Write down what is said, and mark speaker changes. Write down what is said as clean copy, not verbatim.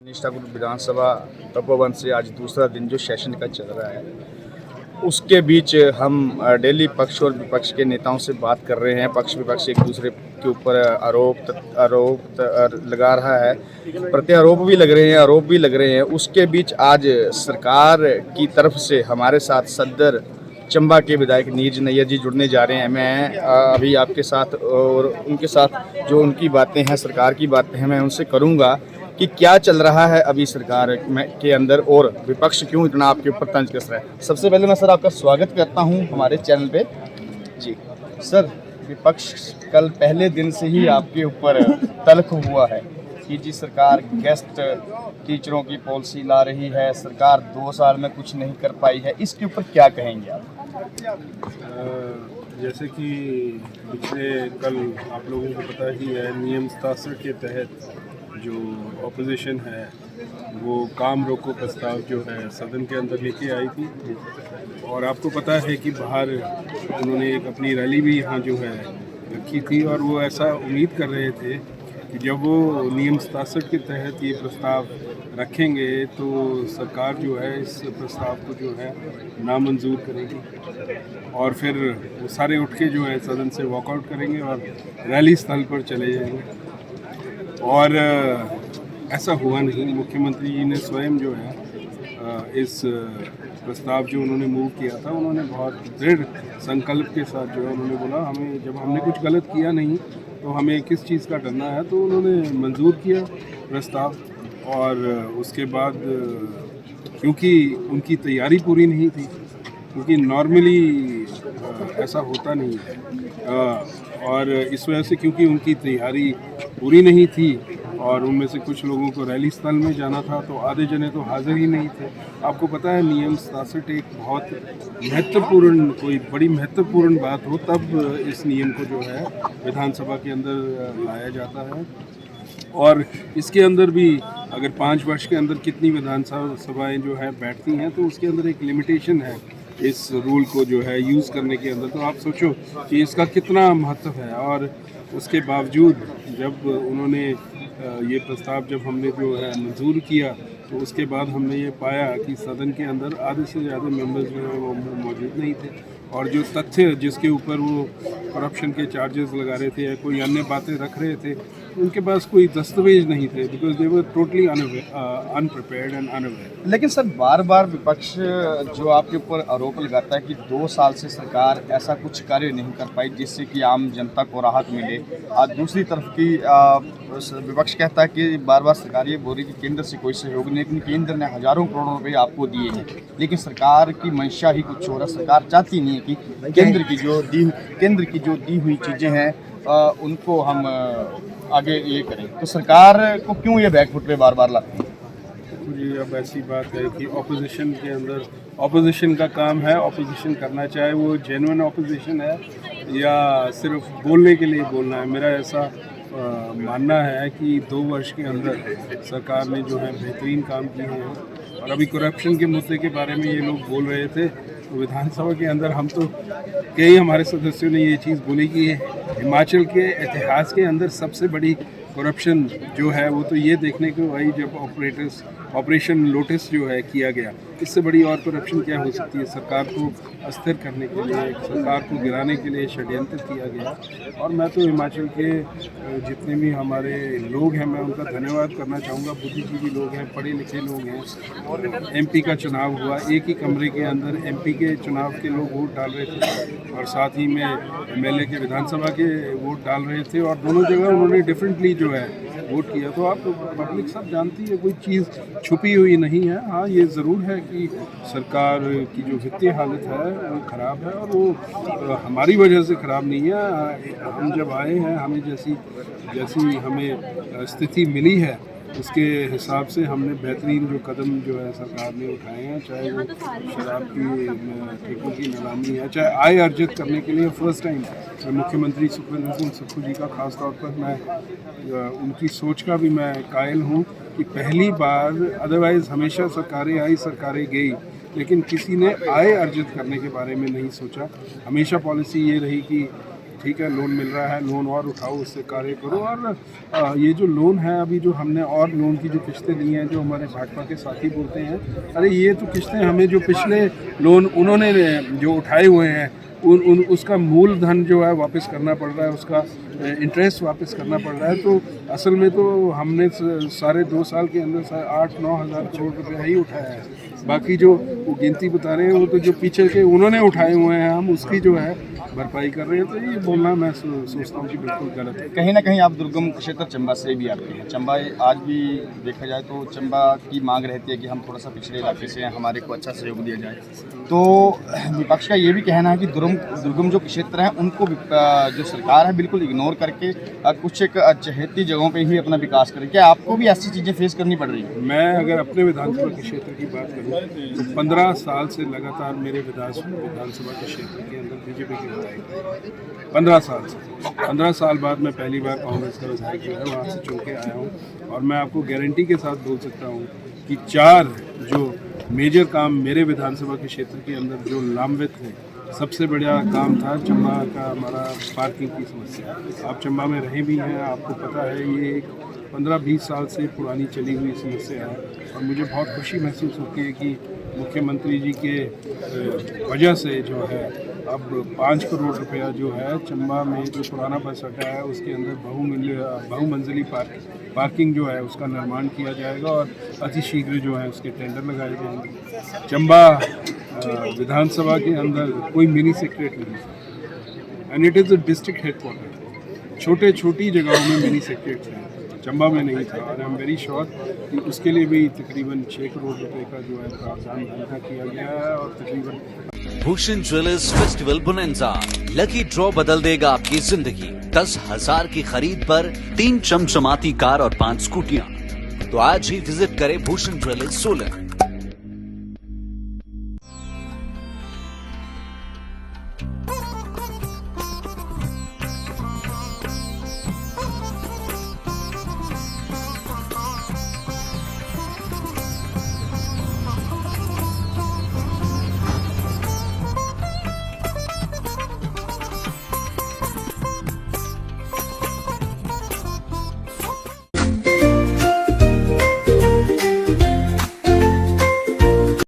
Speaker 1: निष्ठापुर विधानसभा तपोवन से आज दूसरा दिन जो सेशन का चल रहा है उसके बीच हम डेली पक्ष और विपक्ष के नेताओं से बात कर रहे हैं। पक्ष विपक्ष एक दूसरे के ऊपर आरोप लगा रहा है, प्रत्यारोप भी लग रहे हैं, आरोप भी लग रहे हैं। उसके बीच आज सरकार की तरफ से हमारे साथ सदर चंबा के विधायक नीरज नैयर जी जुड़ने जा रहे हैं। मैं अभी आपके साथ और उनके साथ जो उनकी बातें हैं, सरकार की बातें हैं, मैं उनसे करूंगा कि क्या चल रहा है अभी सरकार के अंदर और विपक्ष क्यों इतना आपके ऊपर तंज कस रहा है। सबसे पहले मैं सर आपका स्वागत करता हूं हमारे चैनल पे। जी सर, विपक्ष कल पहले दिन से ही आपके ऊपर तल्ख हुआ है कि जी सरकार गेस्ट टीचरों की पॉलिसी ला रही है, सरकार 2 साल में कुछ नहीं कर पाई है, इसके ऊपर क्या कहेंगे आप?
Speaker 2: जैसे कि पिछले कल आप लोगों को पता ही है, नियम 67 के तहत जो ऑपोजिशन है वो काम रोको प्रस्ताव जो है सदन के अंदर लेके आई थी। और आपको पता है कि बाहर उन्होंने एक अपनी रैली भी यहाँ जो है रखी थी, और वो ऐसा उम्मीद कर रहे थे कि जब वो नियम 67 के तहत ये प्रस्ताव रखेंगे तो सरकार जो है इस प्रस्ताव को जो है नामंजूर करेगी और फिर वो सारे उठ के जो है सदन से वॉकआउट करेंगे और रैली स्थल पर चले जाएंगे। और ऐसा हुआ नहीं। मुख्यमंत्री जी ने स्वयं जो है इस प्रस्ताव जो उन्होंने मूव किया था, उन्होंने बहुत दृढ़ संकल्प के साथ जो है उन्होंने बोला हमें, जब हमने कुछ गलत किया नहीं तो हमें किस चीज़ का डरना है, तो उन्होंने मंजूर किया प्रस्ताव। और उसके बाद क्योंकि उनकी तैयारी पूरी नहीं थी, क्योंकि नॉर्मली ऐसा होता नहीं है, और इस वजह से क्योंकि उनकी तैयारी पूरी नहीं थी और उनमें से कुछ लोगों को रैली स्थल में जाना था, तो आधे जने तो हाजिर ही नहीं थे। आपको पता है नियम 67 एक बहुत महत्वपूर्ण, कोई बड़ी महत्वपूर्ण बात हो तब इस नियम को जो है विधानसभा के अंदर लाया जाता है। और इसके अंदर भी अगर 5 वर्ष के अंदर कितनी विधानसभाएं जो है बैठती हैं, तो उसके अंदर एक लिमिटेशन है इस रूल को जो है यूज़ करने के अंदर। तो आप सोचो कि इसका कितना महत्व है। और उसके बावजूद जब उन्होंने ये प्रस्ताव जब हमने जो है मंजूर किया, तो उसके बाद हमने ये पाया कि सदन के अंदर आधे से ज़्यादा मेंबर्स जो है वो मौजूद नहीं थे, और जो तथ्य जिसके ऊपर वो करप्शन के चार्जेस लगा रहे थे या कोई अन्य बातें रख रहे थे, उनके पास कोई दस्तावेज नहीं थे, because they were totally अनप्रिपेयर्ड and unaware.
Speaker 1: लेकिन सर बार बार विपक्ष जो आपके ऊपर आरोप लगाता है कि 2 साल से सरकार ऐसा कुछ कार्य नहीं कर पाई जिससे कि आम जनता को राहत मिले। दूसरी तरफ की विपक्ष कहता है कि बार बार सरकार ये बोल रही कि केंद्र से कोई सहयोग नहीं, लेकिन केंद्र ने हजारों करोड़ों रुपए आपको दिए हैं, लेकिन सरकार की मंशा ही कुछ और है। सरकार चाहती नहीं है कि केंद्र की जो दी हुई चीज़ें हैं उनको हम आगे ये करें। तो सरकार को क्यों ये बैकफुट पे बार बार लाती है?
Speaker 2: जी, अब ऐसी बात है कि ऑपोजिशन के अंदर ऑपोजिशन का काम है ऑपोजिशन करना, चाहे वो जेन्युइन ऑपोजिशन है या सिर्फ बोलने के लिए बोलना है। मेरा ऐसा मानना है कि 2 वर्ष के अंदर सरकार ने जो है बेहतरीन काम किए हैं। और अभी करप्शन के मुद्दे के बारे में ये लोग बोल रहे थे, तो विधानसभा के अंदर हम तो कई हमारे सदस्यों ने ये चीज़ बोली कि हिमाचल के इतिहास के अंदर सबसे बड़ी करप्शन जो है वो तो ये देखने को आई जब ऑपरेशन लोटस जो है किया गया। इससे बड़ी और करप्शन क्या हो सकती है। सरकार को अस्थिर करने के लिए, सरकार को गिराने के लिए षड्यंत्र किया गया। और मैं तो हिमाचल के जितने भी हमारे लोग हैं, मैं उनका धन्यवाद करना चाहूँगा। बुद्धिजीवी लोग हैं, पढ़े लिखे लोग हैं। एमपी का चुनाव हुआ, एक ही कमरे के अंदर एमपी के चुनाव के लोग वोट डाल रहे थे और साथ ही में एमएलए के विधानसभा के वोट डाल रहे थे, और दोनों जगह उन्होंने डिफरेंटली जो है वोट किया। तो आप पब्लिक सब जानती है, कोई चीज़ छुपी हुई नहीं है। हाँ, ये ज़रूर है कि सरकार की जो वित्तीय हालत है वो ख़राब है, और वो हमारी वजह से ख़राब नहीं है। हम जब आए हैं, हमें जैसी हमें स्थिति मिली है उसके हिसाब से हमने बेहतरीन जो कदम जो है सरकार ने उठाए हैं, चाहे वो शराब की ठेकों की नीलामी है, चाहे आय अर्जित करने के लिए फर्स्ट टाइम मुख्यमंत्री सुखविंदर सिंह सुक्खू जी का खास तौर पर मैं उनकी सोच का भी मैं कायल हूँ कि पहली बार, अदरवाइज़ हमेशा सरकारें आई सरकारें गई, लेकिन किसी ने आय अर्जित करने के बारे में नहीं सोचा। हमेशा पॉलिसी ये रही कि ठीक है लोन मिल रहा है, लोन और उठाओ, उससे कार्य करो। और ये जो लोन है अभी जो हमने और लोन की जो किस्तें ली हैं, जो हमारे भाजपा के साथी बोलते हैं अरे ये तो किस्तें हमें जो पिछले लोन उन्होंने जो उठाए हुए हैं उसका मूलधन जो है वापस करना पड़ रहा है, उसका इंटरेस्ट वापस करना पड़ रहा है। तो असल में तो हमने सारे 2 साल के अंदर 8-9 हज़ार करोड़ रुपया ही उठाया है। बाकी जो वो गिनती बता रहे हैं वो तो जो पीछे के उन्होंने उठाए हुए हैं, हम उसकी जो है भरपाई कर रहे हैं। तो ये बोलना मैं सोचता हूँ कि बिल्कुल गलत है।
Speaker 1: कहीं ना कहीं आप दुर्गम क्षेत्र चंबा से भी आते हैं। चंबा आज भी देखा जाए तो चंबा की मांग रहती है कि हम थोड़ा सा पिछड़े इलाके से हैं, हमारे को अच्छा सहयोग दिया जाए। तो विपक्ष का ये भी कहना है कि दुर्गम जो क्षेत्र हैं उनको जो सरकार है बिल्कुल इग्नोर करके कुछ एक चहेती जगहों पे ही अपना विकास करे। क्या आपको भी ऐसी चीज़ें फेस करनी पड़ रही है?
Speaker 2: मैं अगर अपने विधानसभा के क्षेत्र की बात करूँ तो 15 साल से लगातार मेरे विधानसभा के क्षेत्र के अंदर बीजेपी की विधायक 15 साल बाद मैं पहली बार कांग्रेस का विधायक जो है वहाँ से चुन के आया हूँ। और मैं आपको गारंटी के साथ बोल सकता हूँ कि 4 जो मेजर काम मेरे विधानसभा के क्षेत्र के अंदर जो लांबित है, सबसे बड़ा काम था चंबा का हमारा पार्किंग की समस्या। आप चंबा में रहे भी हैं, आपको पता है ये एक 15-20 साल से पुरानी चली हुई समस्या है। और मुझे बहुत खुशी महसूस होती है कि मुख्यमंत्री जी के वजह से जो है अब 5 करोड़ रुपया जो है चंबा में जो पुराना बस अड्डा है उसके अंदर बहुमंजिली पार्किंग जो है उसका निर्माण किया जाएगा और अतिशीघ्र जो है उसके टेंडर लगाए जाएंगे। चंबा विधानसभा के अंदर कोई मिनी सेक्रेटरी नहीं, and it is a district headquarter. छोटी जगहों में मिनी सेक्रेटरी है, चंबा में नहीं था। और आई एम वेरी श्योर कि उसके लिए भी तकरीबन 6 करोड़ रुपए का जो है प्रावधान धन का किया गया है। और तकरीबन
Speaker 3: Bhushan jewellers festival bonanza lucky draw बदल देगा आपकी जिंदगी। 10,000 की खरीद पर 3 चमचमाती कार और 5 स्कूटियां। तो आज ही विजिट करें भूषण ज्वेलर्स सोलन।